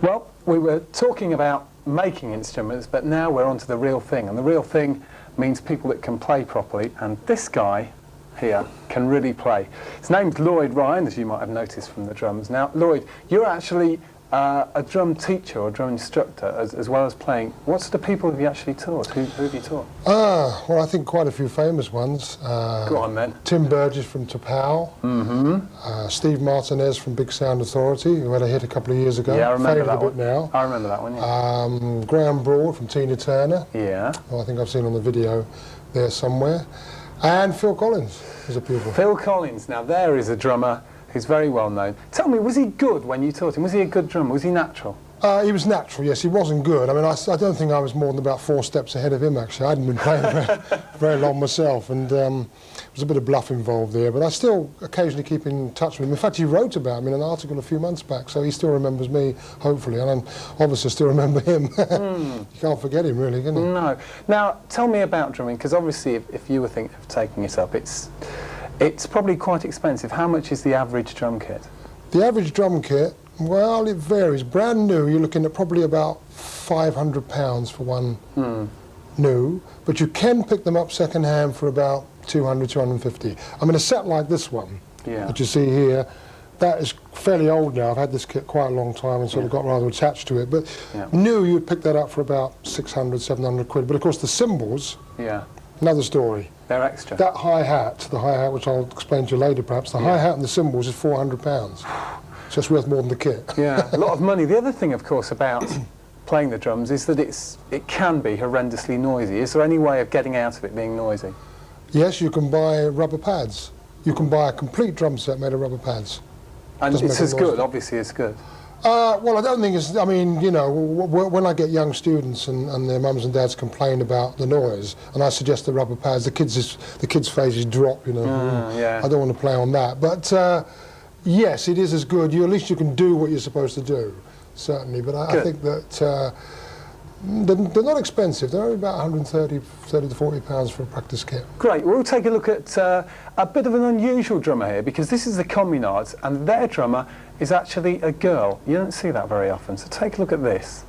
Well, we were talking about making instruments, but now we're on to the real thing, and the real thing means people that can play properly, and this guy here can really play. His name's Lloyd Ryan, as you might have noticed from the drums. Now, Lloyd, you're actually a drum teacher or drum instructor as well as playing. What sort of people have you actually taught? Who have you taught? Well, I think quite a few famous ones. Go on then. Tim Burgess from Tomtom. Steve Martinez from Big Sound Authority, who had a hit a couple of years ago. Yeah, I remember that one. Now. I remember that one, yeah. Graham Broad from Tina Turner. Yeah. Who I think I've seen on the video there somewhere. And Phil Collins is a pupil. Phil Collins, now there is a drummer who's very well known. Tell me, was he good when you taught him? Was he a good drummer? Was he natural? He was natural, yes. He wasn't good. I mean, I don't think I was more than about 4 steps ahead of him, actually. I hadn't been playing very long myself, and there was a bit of bluff involved there. But I still occasionally keep in touch with him. In fact, he wrote about me in an article a few months back, so he still remembers me, hopefully, and I'm obviously still remember him. You can't forget him, really, can you? No. Now, tell me about drumming, because obviously, if you were thinking of taking it up, it's probably quite expensive. How much is the average drum kit? The average drum kit, well, it varies. Brand new, you're looking at probably about £500 for one new, but you can pick them up second hand for about 200, 250. I mean, a set like this one that you see here, that is fairly old now. I've had this kit quite a long time and sort of got rather attached to it, but new, you'd pick that up for about 600, 700 quid. But of course, the cymbals, another story. They're extra. That hi-hat, the hi-hat, which I'll explain to you later perhaps, the hi-hat and the cymbals is £400. So it's worth more than the kit. Yeah, a lot of money. The other thing, of course, about playing the drums is that it can be horrendously noisy. Is there any way of getting out of it being noisy? Yes, you can buy rubber pads. You can buy a complete drum set made of rubber pads. And it's as good, obviously it's good. Well, I don't think it's, I mean, you know, when I get young students and their mums and dads complain about the noise, and I suggest the rubber pads, the kids' faces drop, you know. I don't want to play on that. But yes, it is as good. At least you can do what you're supposed to do, certainly. But I think that they're not expensive. They're only about 130 to 40 pounds for a practice kit. Great. We'll take a look at a bit of an unusual drummer here, because this is the Communards, and their drummer is actually a girl. You don't see that very often, so take a look at this.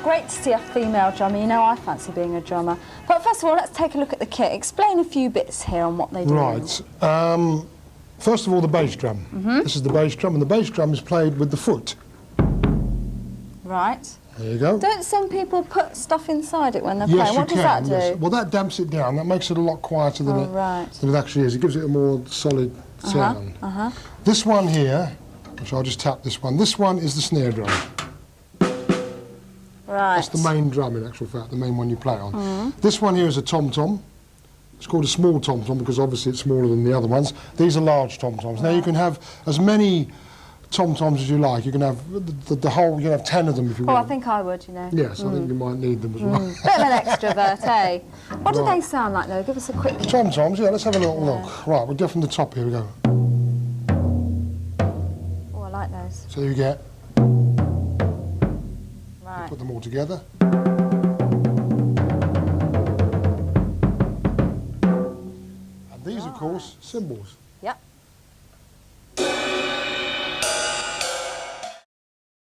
Great to see a female drummer. You know, I fancy being a drummer. But first of all, let's take a look at the kit. Explain a few bits here on what they do. Right. First of all, the bass drum. This is the bass drum, and the bass drum is played with the foot. Right. There you go. Don't some people put stuff inside it when they're playing? What does that do? Yes. Well, that damps it down. That makes it a lot quieter than it actually is. It gives it a more solid sound. This one here, which I'll just tap this one is the snare drum. Right. That's the main drum, in actual fact, the main one you play on. This one here is a tom-tom. It's called a small tom-tom because obviously it's smaller than the other ones. These are large tom-toms. Now you can have as many tom-toms as you like. You can have the whole, you can have 10 of them if you want. I think I would, you know. Yes, I think you might need them as well. Bit of an extrovert, eh? What do they sound like, though? Give us a quick... Tom-toms, yeah, let's have a little look. Right, we'll do from the top here, we go. Oh, I like those. So you get... Right. Put them all together. And these, of course, cymbals. Yep.